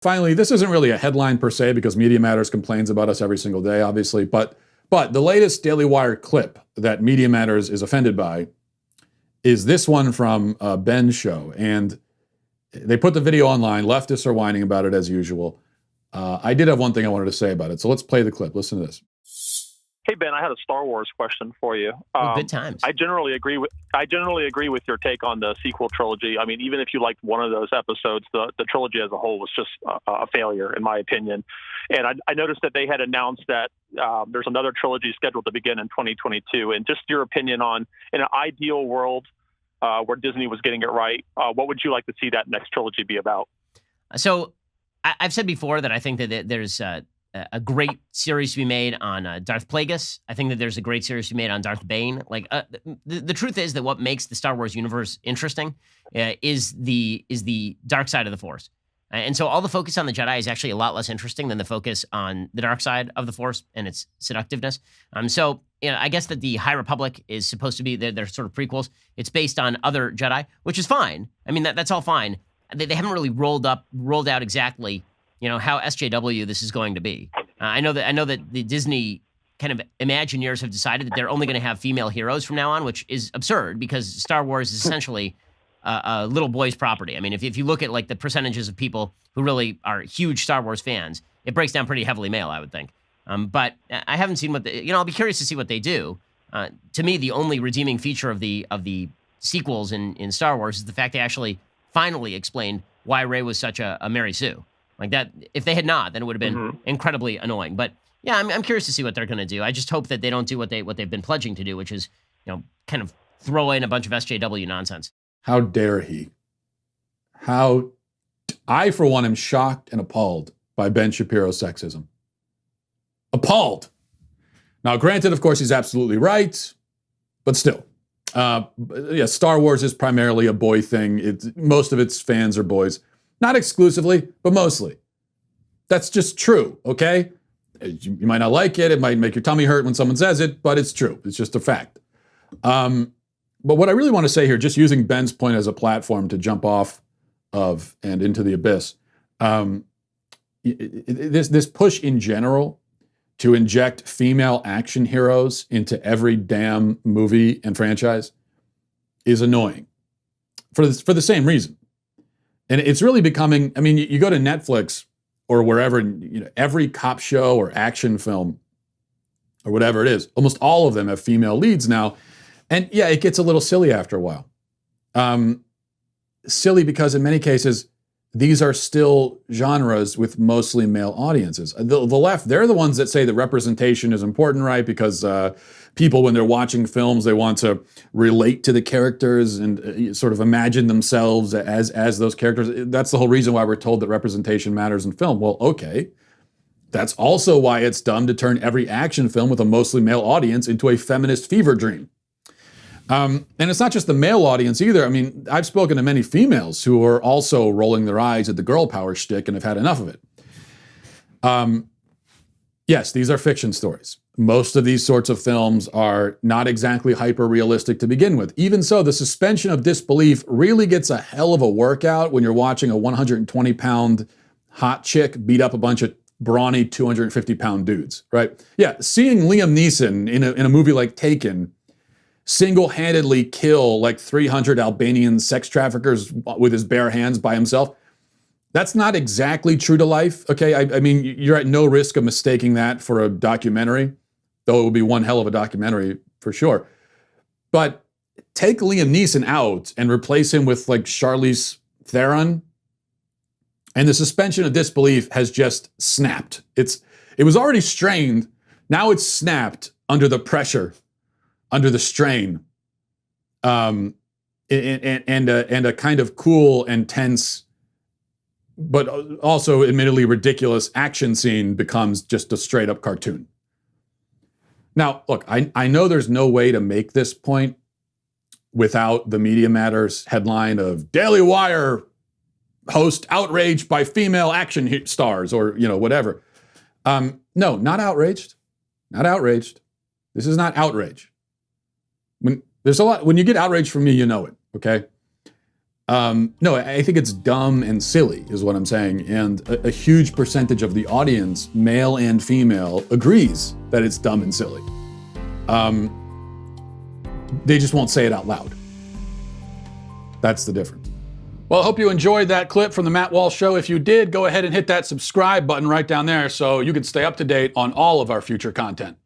Finally, this isn't really a headline per se because Media Matters complains about us every single day, obviously, but the latest Daily Wire clip that Media Matters is offended by is this one from Ben's show. And they put the video online. Leftists are whining about it as usual. I did have one thing I wanted to say about it. So let's play the clip. Listen to this. Hey Ben, I had a Star Wars question for you. Good times. I generally agree with your take on the sequel trilogy. I mean, even if you liked one of those episodes, the trilogy as a whole was just a failure, in my opinion. And I noticed that they had announced that there's another trilogy scheduled to begin in 2022. And just your opinion on, in an ideal world where Disney was getting it right, what would you like to see that next trilogy be about? So I've said before that I think that there's a great series to be made on Darth Plagueis. I think that there's a great series to be made on Darth Bane. Like the truth is that what makes the Star Wars universe interesting is the dark side of the Force. And so all the focus on the Jedi is actually a lot less interesting than the focus on the dark side of the Force and its seductiveness. So I guess that the High Republic is supposed to be they're sort of prequels. It's based on other Jedi, which is fine. I mean, that's all fine. They haven't really rolled out exactly how SJW this is going to be. I know that the Disney kind of Imagineers have decided that they're only going to have female heroes from now on, which is absurd because Star Wars is essentially a little boy's property. I mean, if you look at like the percentages of people who really are huge Star Wars fans, it breaks down pretty heavily male, I would think. But I haven't seen what I'll be curious to see what they do. To me, the only redeeming feature of the sequels in Star Wars is the fact they actually finally explained why Rey was such a Mary Sue. Like that, if they had not, then it would have been incredibly annoying. But yeah, I'm curious to see what they're going to do. I just hope that they don't do what they've been pledging to do, which is, kind of throw in a bunch of SJW nonsense. How dare he? I, for one, am shocked and appalled by Ben Shapiro's sexism. Appalled. Now, granted, of course, he's absolutely right, but still. Star Wars is primarily a boy thing. Most of its fans are boys. Not exclusively, but mostly. That's just true, okay? You might not like it. It might make your tummy hurt when someone says it, but it's true. It's just a fact. But what I really want to say here, just using Ben's point as a platform to jump off of and into the abyss, this push in general to inject female action heroes into every damn movie and franchise is annoying for the same reason. And it's really becoming, I mean, you go to Netflix or wherever, every cop show or action film or whatever it is, almost all of them have female leads now. And yeah, it gets a little silly after a while. Silly because in many cases, these are still genres with mostly male audiences. The left, they're the ones that say that representation is important, right? Because people, when they're watching films, they want to relate to the characters and sort of imagine themselves as those characters. That's the whole reason why we're told that representation matters in film. Well, okay. That's also why it's dumb to turn every action film with a mostly male audience into a feminist fever dream. And it's not just the male audience either. I mean, I've spoken to many females who are also rolling their eyes at the girl power shtick and have had enough of it. Yes, these are fiction stories. Most of these sorts of films are not exactly hyper-realistic to begin with. Even so, the suspension of disbelief really gets a hell of a workout when you're watching a 120-pound hot chick beat up a bunch of brawny 250-pound dudes, right? Yeah, seeing Liam Neeson in a movie like Taken single-handedly kill like 300 Albanian sex traffickers with his bare hands by himself, that's not exactly true to life, okay? I mean, you're at no risk of mistaking that for a documentary, though it would be one hell of a documentary for sure. But take Liam Neeson out and replace him with like Charlize Theron, and the suspension of disbelief has just snapped. It was already strained, now it's snapped under the pressure, under the strain, and a kind of cool and tense, but also admittedly ridiculous action scene becomes just a straight up cartoon. Now, look, I know there's no way to make this point without the Media Matters headline of Daily Wire host outraged by female action stars or, whatever. No, not outraged. Not outraged. This is not outrage. When you get outraged from me, you know it, okay? No, I think it's dumb and silly is what I'm saying. And a huge percentage of the audience, male and female, agrees that it's dumb and silly. They just won't say it out loud. That's the difference. Well, I hope you enjoyed that clip from the Matt Walsh Show. If you did, go ahead and hit that subscribe button right down there so you can stay up to date on all of our future content.